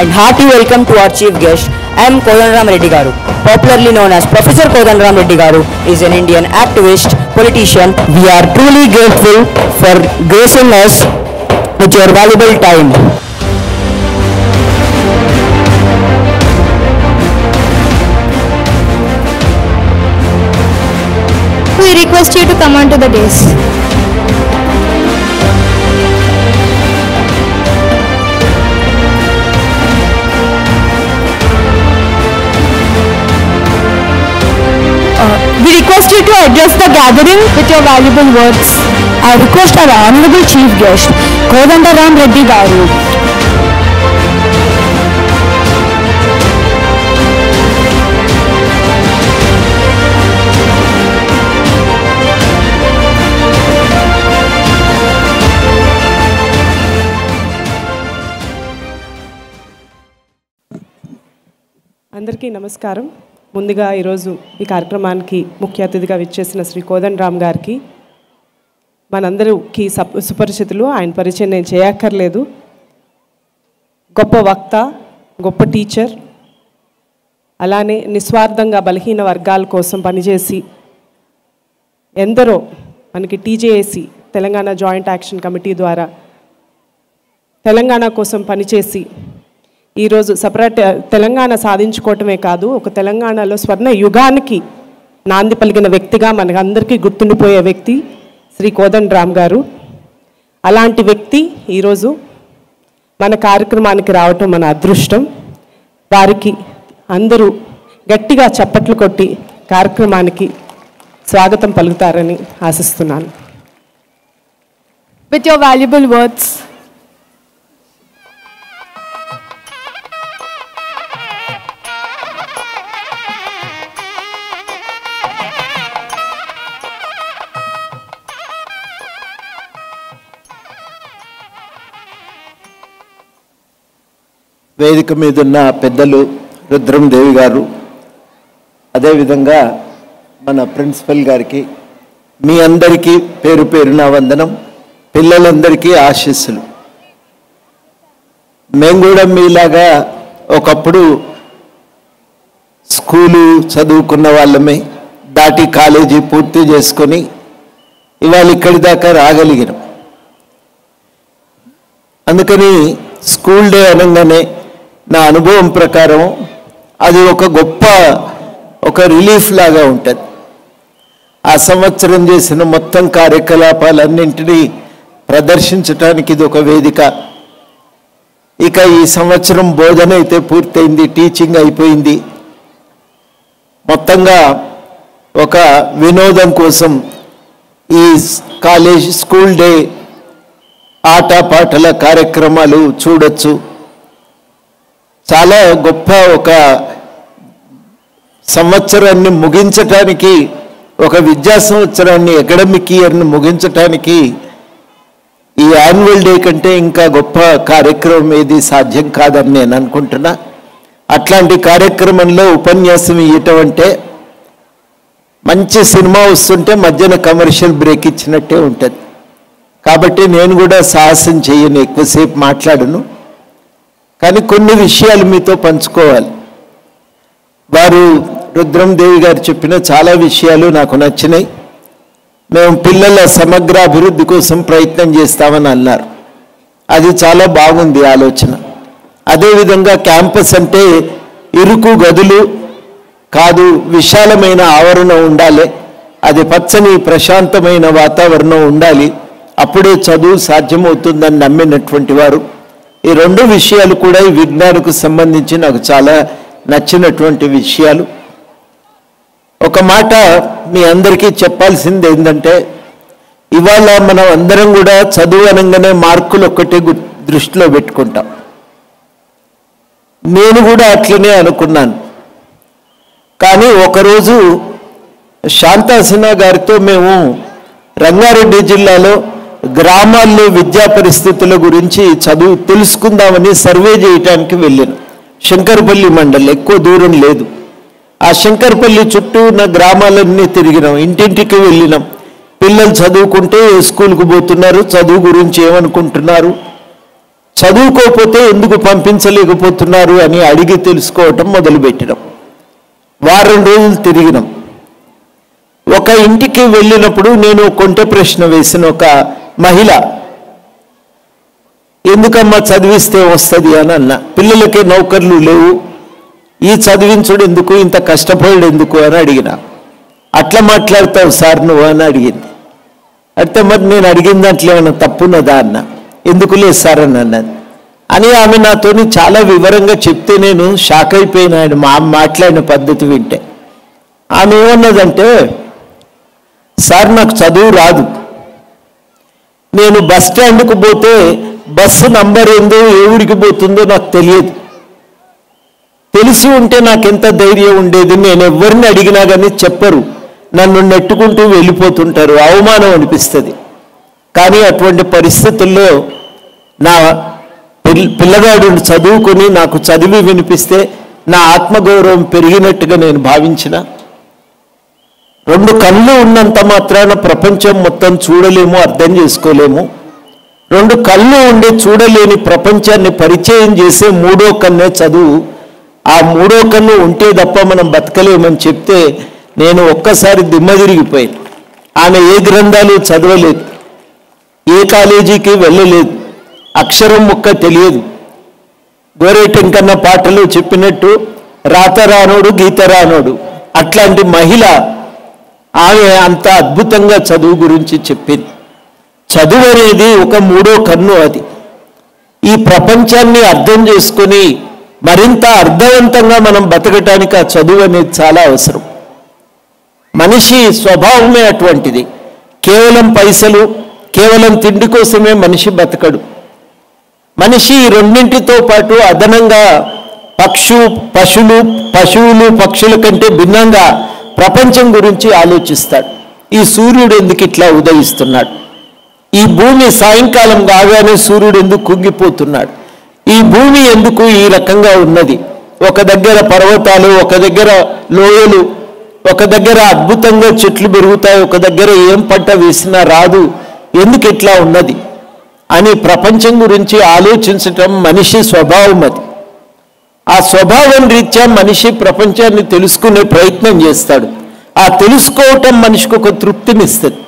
and hearty welcome to our chief guest, M. Kodandaram Reddy Garu. Popularly known as Professor Kodandaram Reddy Garu is an Indian activist, politician. We are truly grateful for gracing us with your valuable time. We request you to come on to the dais. We request you to address the gathering with your valuable words. I request our honorable chief guest, Kodandaram Reddy Garu. అందరికీ నమస్కారం. ముందుగా ఈరోజు ఈ కార్యక్రమానికి ముఖ్య అతిథిగా విచ్చేసిన శ్రీ కోదండరామ్ గారికి మనందరికీ సుపరిచితులు. ఆయన పరిచయం నేను చేయక్కర్లేదు. గొప్ప వక్త, గొప్ప టీచర్, అలానే నిస్వార్థంగా బలహీన వర్గాల కోసం పనిచేసి ఎందరో మనకి TJAC Telangana joint action committee ద్వారా తెలంగాణ కోసం పనిచేసి ఈరోజు సపరేట్ తెలంగాణ సాధించుకోవటమే కాదు, ఒక తెలంగాణలో స్వర్ణ యుగానికి నాంది పలికిన వ్యక్తిగా మనకందరికీ గుర్తుండిపోయే వ్యక్తి శ్రీ కోదండరామ్ గారు. అలాంటి వ్యక్తి ఈరోజు మన కార్యక్రమానికి రావటం మన అదృష్టం. వారికి అందరూ గట్టిగా చప్పట్లు కొట్టి కార్యక్రమానికి స్వాగతం పలుకుతారని ఆశిస్తున్నాను. With your valuable words. వేదిక మీద ఉన్న పెద్దలు రుద్రం దేవి గారు, అదేవిధంగా మన ప్రిన్సిపల్ గారికి, మీ అందరికీ పేరు పేరున వందనం. పిల్లలందరికీ ఆశీస్సులు. మేము కూడా మీలాగా ఒకప్పుడు స్కూలు చదువుకున్న వాళ్ళమే, దాటి కాలేజీ పూర్తి చేసుకొని ఇవాళ ఇక్కడి దాకా రాగలిగినాం. అందుకని స్కూల్ డే అనగానే నా అనుభవం ప్రకారం అది ఒక గొప్ప రిలీఫ్ లాగా ఉంటుంది. ఆ సంవత్సరం చేసిన మొత్తం కార్యకలాపాలన్నింటినీ ప్రదర్శించడానికి ఇది ఒక వేదిక. ఇక ఈ సంవత్సరం బోధన అయితే పూర్తయింది, టీచింగ్ అయిపోయింది. మొత్తంగా ఒక వినోదం కోసం ఈ స్కూల్ డే ఆటపాటల కార్యక్రమాలు చూడొచ్చు. చాలా గొప్ప ఒక సంవత్సరాన్ని ముగించటానికి, ఒక విద్యా సంవత్సరాన్ని, అకాడమిక్ ఇయర్ని ముగించటానికి ఈ యాన్యువల్ డే కంటే ఇంకా గొప్ప కార్యక్రమం ఏది సాధ్యం కాదని నేను అనుకుంటున్నా. అట్లాంటి కార్యక్రమంలో ఉపన్యాసం ఇవ్వటం అంటే మంచి సినిమా వస్తుంటే మధ్యన కమర్షియల్ బ్రేక్ ఇచ్చినట్టే ఉంటుంది. కాబట్టి నేను కూడా సాహసం చేయను, ఎక్కువసేపు మాట్లాడను. కానీ కొన్ని విషయాలు మీతో పంచుకోవాలి. వారు రుద్రం దేవి గారు చెప్పిన చాలా విషయాలు నాకు నచ్చినాయి. మేము పిల్లల సమగ్ర అభివృద్ధి కోసం ప్రయత్నం చేస్తామని అన్నారు. అది చాలా బాగుంది ఆలోచన. అదేవిధంగా క్యాంపస్ అంటే ఇరుకు గదులు కాదు, విశాలమైన ఆవరణ ఉండాలి, అది పచ్చని ప్రశాంతమైన వాతావరణం ఉండాలి, అప్పుడే చదువు సాధ్యమవుతుందని నమ్మినటువంటి వారు. ఈ రెండు విషయాలు కూడా ఈ విజ్ఞానికి సంబంధించి నాకు చాలా నచ్చినటువంటి విషయాలు. ఒక మాట మీ అందరికీ చెప్పాల్సింది ఏంటంటే, ఇవాళ మనం అందరం కూడా చదువు అనగానే మార్కులు ఒక్కటే దృష్టిలో పెట్టుకుంటాం. నేను కూడా అట్లనే అనుకున్నాను. కానీ ఒకరోజు శాంతాసినా గారితో మేము రంగారెడ్డి జిల్లాలో గ్రామాల్లో విద్యా పరిస్థితుల గురించి చదువు తెలుసుకుందామని సర్వే చేయటానికి వెళ్ళాను. శంకరపల్లి మండలం, ఎక్కువ దూరం లేదు. ఆ శంకరపల్లి చుట్టూ ఉన్న గ్రామాలన్నీ తిరిగినాం, ఇంటింటికి వెళ్ళినాం. పిల్లలు చదువుకుంటే ఏ స్కూల్కి పోతున్నారు, చదువు గురించి ఏమనుకుంటున్నారు, చదువుకోకపోతే ఎందుకు పంపించలేకపోతున్నారు అని అడిగి తెలుసుకోవటం మొదలుపెట్టినాం. వారం రోజులు తిరిగినాం. ఒక ఇంటికి వెళ్ళినప్పుడు నేను కొంటె ప్రశ్న వేసిన ఒక మహిళ, ఎందుకమ్మా చదివిస్తే వస్తుంది అని అన్న. పిల్లలకే నౌకర్లు లేవు, ఈ చదివించుడు ఎందుకు, ఇంత కష్టపడు ఎందుకు అని అడిగిన. అట్లా మాట్లాడతావు సార్ నువ్వు అని అడిగింది. అయితే మరి నేను అడిగిన దాంట్లో ఏమైనా తప్పున్నదా అన్న. ఎందుకు లేదు సార్ అని అన్నది. అని ఆమె నాతోని చాలా వివరంగా చెప్తే నేను షాక్ అయిపోయిన ఆయన మాట్లాడిన పద్ధతి వింటే. ఆమె ఏమన్నదంటే, సార్ నాకు చదువు రాదు, నేను బస్ స్టాండ్కు పోతే బస్సు నంబర్ ఏందో ఏ ఊరికి పోతుందో నాకు తెలియదు, తెలిసి ఉంటే నాకు ఎంత ధైర్యం ఉండేది, నేను ఎవరిని అడిగినా కానీ చెప్పరు, నన్ను నెట్టుకుంటూ వెళ్ళిపోతుంటారు, అవమానం అనిపిస్తుంది. కానీ అటువంటి పరిస్థితుల్లో నా పిల్లగాడు చదువుకొని నాకు చదివి వినిపిస్తే నా ఆత్మగౌరవం పెరిగినట్టుగా నేను భావించిన. 2 కళ్ళు ఉన్నంత మాత్రాన ప్రపంచం మొత్తం చూడలేము, అర్థం చేసుకోలేము. 2 కళ్ళు ఉండి చూడలేని ప్రపంచాన్ని పరిచయం చేసే 3వ కన్నే చదువు. ఆ 3వ కన్ను ఉంటే తప్ప మనం బతకలేమని చెప్తే నేను ఒక్కసారి దిమ్మ తిరిగిపోయాను. ఆమె ఏ గ్రంథాలు చదవలేదు, ఏ కాలేజీకి వెళ్ళలేదు, అక్షరం ముక్క తెలియదు. గోరేటెంకన్న పాటలు చెప్పినట్టు రాత రానోడు గీత రానోడు అట్లాంటి మహిళ ఆమె అంత అద్భుతంగా చదువు గురించి చెప్పింది. చదువు అనేది ఒక 3వ కన్ను. అది ఈ ప్రపంచాన్ని అర్థం చేసుకొని మరింత అర్థవంతంగా మనం బతకటానికి ఆ చదువు అనేది చాలా అవసరం. మనిషి స్వభావమే అటువంటిది. కేవలం పైసలు, కేవలం తిండి కోసమే మనిషి బతకడు. మనిషి రెండింటితో పాటు అదనంగా పశువులు పక్షుల కంటే భిన్నంగా ప్రపంచం గురించి ఆలోచిస్తాడు. ఈ సూర్యుడు ఎందుకు ఇట్లా ఉదయిస్తున్నాడు, ఈ భూమి సాయంకాలం కాగానే సూర్యుడు ఎందుకు కుంగిపోతున్నాడు, ఈ భూమి ఎందుకు ఈ రకంగా ఉన్నది, ఒక దగ్గర పర్వతాలు, ఒక దగ్గర లోయలు, ఒక దగ్గర అద్భుతంగా చెట్లు పెరుగుతాయి, ఒక దగ్గర ఏం పంట వేసినా రాదు, ఎందుకు ఇట్లా ఉన్నది అని ప్రపంచం గురించి ఆలోచించటం మనిషి స్వభావం. అది ఆ స్వభావం రీత్యా మనిషి ప్రపంచాన్ని తెలుసుకునే ప్రయత్నం చేస్తాడు. ఆ తెలుసుకోవటం మనిషికి ఒక తృప్తినిస్తుంది.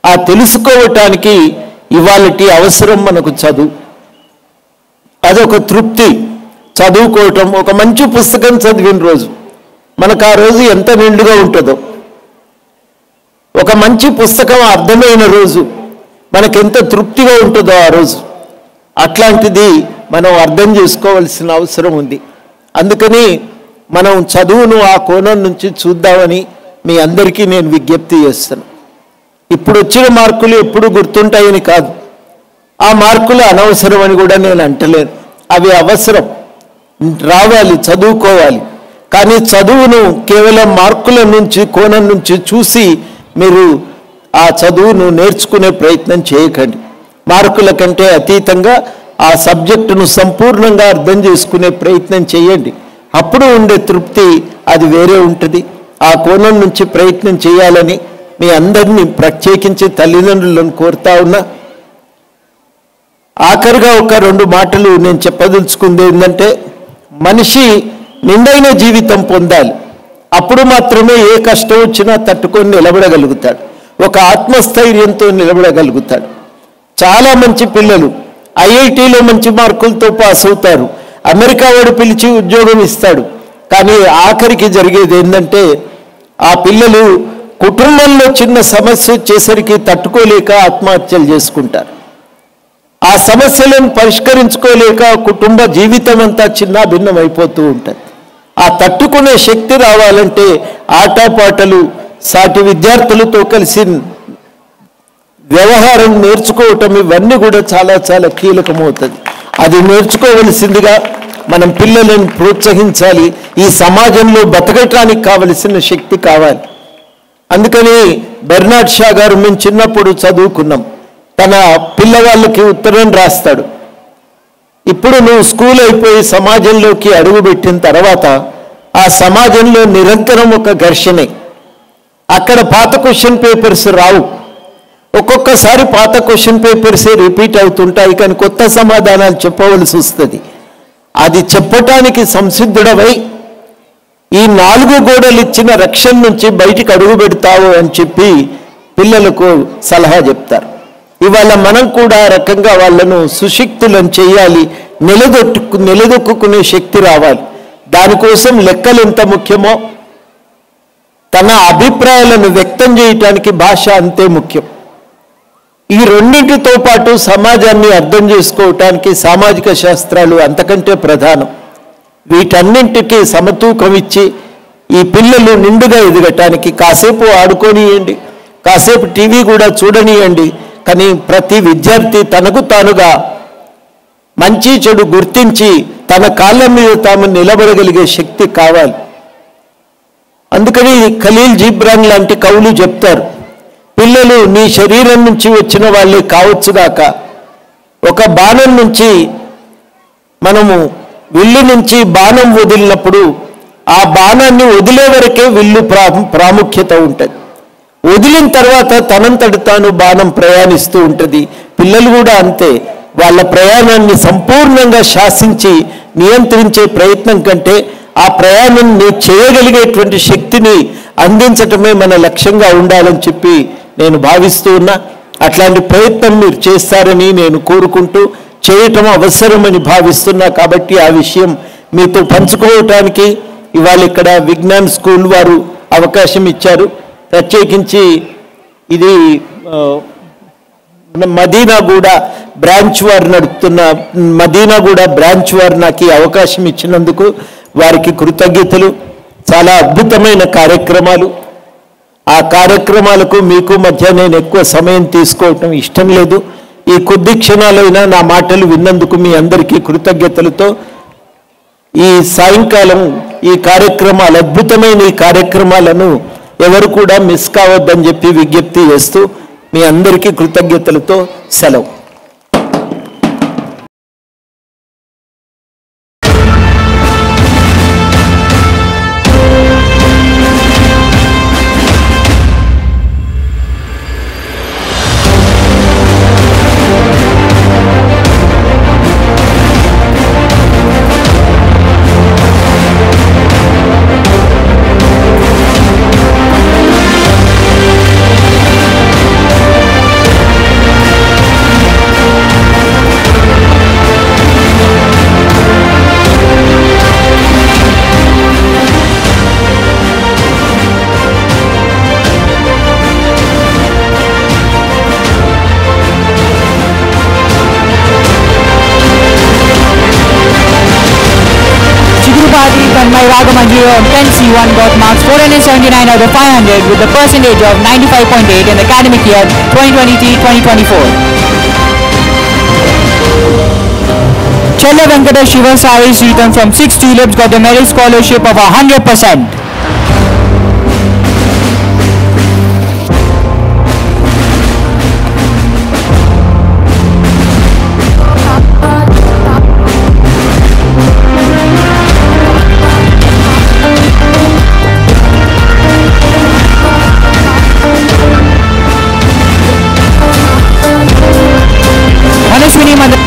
ఆ తెలుసుకోవటానికి ఇవాళటి అవసరం మనకు చదువు. అదొక తృప్తి. చదువుకోవటం, ఒక మంచి పుస్తకం చదివిన రోజు మనకు ఆ రోజు ఎంత నిండుగా ఉంటుందో, ఒక మంచి పుస్తకం అర్థమైన రోజు మనకెంత తృప్తిగా ఉంటుందో ఆ రోజు. అట్లాంటిది మనం అర్థం చేసుకోవాల్సిన అవసరం ఉంది. అందుకని మనం చదువును ఆ కోణం నుంచి చూద్దామని మీ అందరికీ నేను విజ్ఞప్తి చేస్తాను. ఇప్పుడు వచ్చిన మార్కులు ఎప్పుడు గుర్తుంటాయని కాదు, ఆ మార్కులు అనవసరం అని కూడా నేను అంటలేను. అవి అవసరం, రావాలి, చదువుకోవాలి. కానీ చదువును కేవలం మార్కుల నుంచి కోణం నుంచి చూసి మీరు ఆ చదువును నేర్చుకునే ప్రయత్నం చేయకండి. మార్కుల కంటే అతీతంగా ఆ సబ్జెక్టును సంపూర్ణంగా అర్థం చేసుకునే ప్రయత్నం చేయండి. అప్పుడు ఉండే తృప్తి అది వేరే ఉంటుంది. ఆ కోణం నుంచి ప్రయత్నం చేయాలని మీ అందరినీ ప్రత్యేకించి తల్లిదండ్రులను కోరుతా ఉన్నా. ఆఖరిగా ఒక 2 మాటలు నేను చెప్పదలుచుకుంది ఏంటంటే, మనిషి నిండైన జీవితం పొందాలి. అప్పుడు మాత్రమే ఏ కష్టం వచ్చినా తట్టుకొని నిలబడగలుగుతాడు, ఒక ఆత్మస్థైర్యంతో నిలబడగలుగుతాడు. చాలా మంచి పిల్లలు ఐఐటీలో మంచి మార్కులతో పాస్ అవుతారు, అమెరికా వాడు పిలిచి ఉద్యోగం ఇస్తాడు. కానీ ఆఖరికి జరిగేది ఏంటంటే, ఆ పిల్లలు కుటుంబంలో చిన్న సమస్య వచ్చేసరికి తట్టుకోలేక ఆత్మహత్యలు చేసుకుంటారు. ఆ సమస్యలను పరిష్కరించుకోలేక కుటుంబ జీవితం అంతా చిన్నాభిన్నమైపోతూ ఉంటుంది. ఆ తట్టుకునే శక్తి రావాలంటే ఆటపాటలు, సాటి విద్యార్థులతో కలిసి వ్యవహారం నేర్చుకోవటం, ఇవన్నీ కూడా చాలా చాలా కీలకమవుతుంది. అది నేర్చుకోవలసిందిగా మనం పిల్లలను ప్రోత్సహించాలి. ఈ సమాజంలో బతకటానికి కావలసిన శక్తి కావాలి. అందుకని బెర్నాడ్ షా గారు మేము చిన్నప్పుడు చదువుకున్నాం. తన పిల్లవాళ్ళకి ఉత్తరం రాస్తాడు, ఇప్పుడు నువ్వు స్కూల్ అయిపోయి సమాజంలోకి అడుగుపెట్టిన తర్వాత ఆ సమాజంలో నిరంతరం ఒక ఘర్షణే. అక్కడ పాత క్వశ్చన్ పేపర్స్ రావు, ఒక్కొక్కసారి పాత క్వశ్చన్ పేపర్సే రిపీట్ అవుతుంటాయి, కానీ కొత్త సమాధానాలు చెప్పవలసి వస్తుంది. అది చెప్పటానికి సంసిద్ధుడవై ఈ 4 గోడలు ఇచ్చిన రక్షణ నుంచి బయటికి అడుగు పెడతావు అని చెప్పి పిల్లలకు సలహా చెప్తారు. ఇవాళ మనం కూడా ఆ రకంగా వాళ్ళను సుశిక్తులను చేయాలి, నిలదొక్కునే శక్తి రావాలి. దానికోసం లెక్కలు ఎంత ముఖ్యమో తన అభిప్రాయాలను వ్యక్తం చేయటానికి భాష అంతే ముఖ్యం. ఈ రెండింటితో పాటు సమాజాన్ని అర్థం చేసుకోవటానికి సామాజిక శాస్త్రాలు అంతకంటే ప్రధానం. వీటన్నింటికి సమతూకం ఇచ్చి ఈ పిల్లలు నిండుగా ఎదగటానికి కాసేపు ఆడుకోనియండి, కాసేపు టీవీ కూడా చూడనియండి, కానీ ప్రతి విద్యార్థి తనకు తానుగా మంచి చెడు గుర్తించి తన కాళ్ళ మీద తాము నిలబడగలిగే శక్తి కావాలి. అందుకని ఖలీల్ జిబ్రాన్ లాంటి కవులు చెప్తారు, పిల్లలు నీ శరీరం నుంచి వచ్చిన వాళ్ళే కావచ్చుగాక, ఒక బాణం నుంచి మనము విల్లు నుంచి బాణం వదిలినప్పుడు ఆ బాణాన్ని వదిలే వరకే విల్లు ప్రాముఖ్యత ఉంటుంది. వదిలిన తర్వాత తనంతట తాను బాణం ప్రయాణిస్తూ ఉంటుంది. పిల్లలు కూడా అంతే. వాళ్ళ ప్రయాణాన్ని సంపూర్ణంగా శాసించి నియంత్రించే ప్రయత్నం కంటే ఆ ప్రయాణాన్ని చేయగలిగేటువంటి శక్తిని అందించటమే మన లక్ష్యంగా ఉండాలని చెప్పి నేను భావిస్తూ ఉన్నా. అట్లాంటి ప్రయత్నం మీరు చేస్తారని నేను కోరుకుంటూ చేయటం అవసరమని భావిస్తున్నా. కాబట్టి ఆ విషయం మీతో పంచుకోవటానికి ఇవాళ ఇక్కడ విజ్ఞాన్ స్కూల్ వారు అవకాశం ఇచ్చారు. ప్రత్యేకించి ఇది మదీనాగూడ బ్రాంచ్ వారు నడుపుతున్న మదీనాగూడ బ్రాంచ్ వారు నాకు ఈ అవకాశం ఇచ్చినందుకు వారికి కృతజ్ఞతలు. చాలా అద్భుతమైన కార్యక్రమాలు. ఆ కార్యక్రమాలకు మీకు మధ్య నేను ఎక్కువ సమయం తీసుకోవటం ఇష్టం లేదు. ఈ కొద్ది క్షణాలైనా నా మాటలు విన్నందుకు మీ అందరికీ కృతజ్ఞతలతో ఈ సాయంకాలం ఈ కార్యక్రమాలు, అద్భుతమైన ఈ కార్యక్రమాలను ఎవరు కూడా మిస్ కావద్దని చెప్పి విజ్ఞప్తి చేస్తూ మీ అందరికీ కృతజ్ఞతలతో సెలవు. Ragamanjiro 10C1 got marks 479 out of 500 with a percentage of 95.8 in the academic year 2023-2024. Chella Venkata Shiva Sai Sritam from 6 Tulips got the merit scholarship of 100%.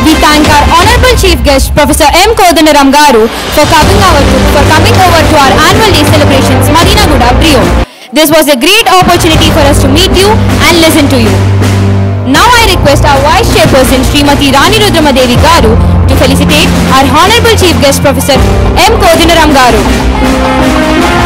We thank our Honorable Chief Guest Professor M. Kodandaram Garu for coming over to our annual day celebrations, Madinaguda, Brio. This was a great opportunity for us to meet you and listen to you. Now I request our Vice Chairperson Srimati Rani Rudramadevi Garu to felicitate our Honorable Chief Guest Professor M. Kodandaram Garu.